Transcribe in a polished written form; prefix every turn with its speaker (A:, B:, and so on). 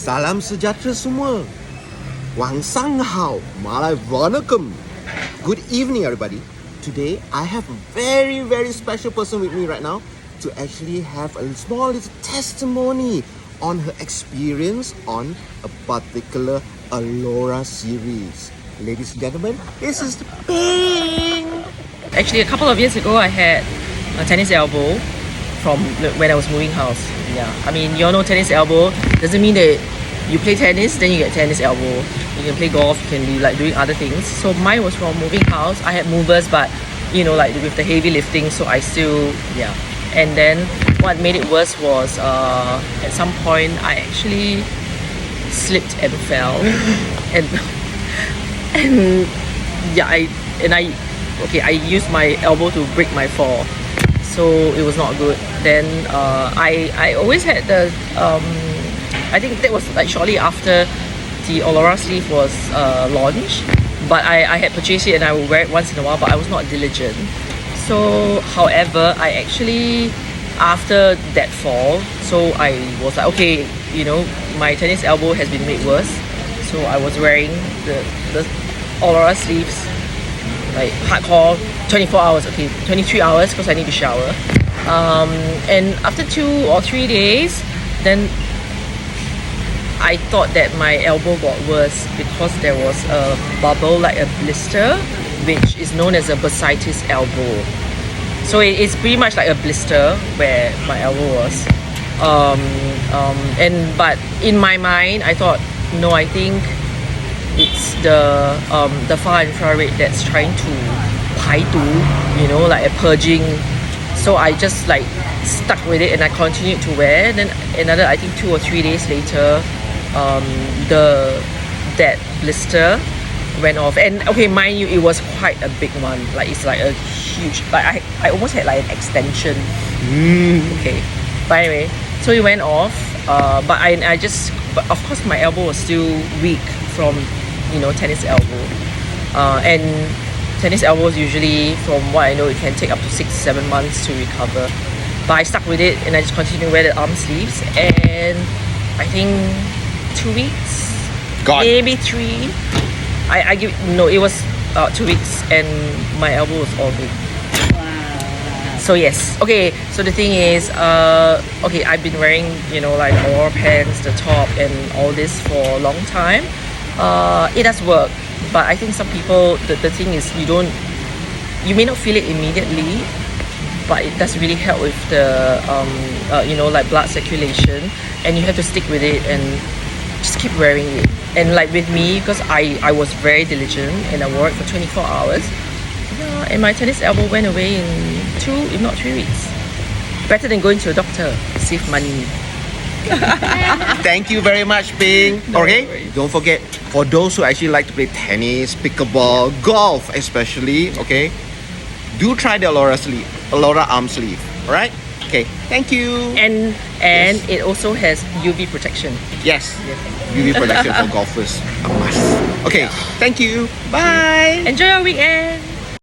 A: Salam sejahtera semua. Wang sang hao, malai vanakkam. Good evening, everybody. Today, I have a very, very special person with me right now to actually have a small little testimony on her experience on a particular Aulora series. Ladies and gentlemen, this is Ping.
B: Actually, a couple of years ago, I had a tennis elbow from when I was moving house. Yeah, I mean, you all know tennis elbow doesn't mean that you play tennis, then you get tennis elbow. You can play golf, you can be like doing other things. So mine was from moving house. I had movers, but you know, like with the heavy lifting, so I still, yeah. And then what made it worse was at some point I actually slipped and fell, and yeah, I used my elbow to break my fall, so it was not good. Then I always had the I think that was like shortly after the Aulora sleeve was launched, but I had purchased it and I would wear it once in a while, but I was not diligent. So however, I actually, after that fall, so I was like, okay, you know, my tennis elbow has been made worse, so I was wearing the Aulora sleeves like hardcore 24 hours, okay, 23 hours because I need to shower. And after 2 or 3 days, then I thought that my elbow got worse because there was a bubble, like a blister, which is known as a bursitis elbow. So it's pretty much like a blister where my elbow was. But in my mind, I thought, no, I think it's the far infrared that's trying to 排毒, you know, like a purging. So I just like stuck with it and I continued to wear. Then another, I think 2 or 3 days later, that blister went off. And okay, mind you, it was quite a big one. Like it's like a huge, like I almost had like an extension. Okay, but anyway, so it went off. But of course my elbow was still weak from, you know, tennis elbow. And tennis elbows usually, from what I know, it can take up to 6-7 months to recover. But I stuck with it and I just continued to wear the arm sleeves, and I think 2 weeks, maybe 3. It was 2 weeks and my elbow was all good.
C: Wow.
B: So yes, okay, so the thing is, okay, I've been wearing, you know, like Aulora pants, the top and all this for a long time. It does work, but I think some people, the thing is, you may not feel it immediately, but it does really help with the you know, like blood circulation, and you have to stick with it and just keep wearing it. And like with me, because I was very diligent and I wore it for 24 hours, yeah, and my tennis elbow went away in 2, if not 3 weeks. Better than going to a doctor, save money.
A: Thank you very much, Ping.
B: No
A: Okay,
B: worries.
A: don't forget, for those who actually like to play tennis, pickleball, golf especially, okay, do try the Aulora Arm Sleeve. Alright? Okay, thank you.
B: And
A: Yes.
B: it also has UV protection.
A: Yes, UV protection for golfers, a must. Okay, thank you. Bye.
B: Enjoy your weekend.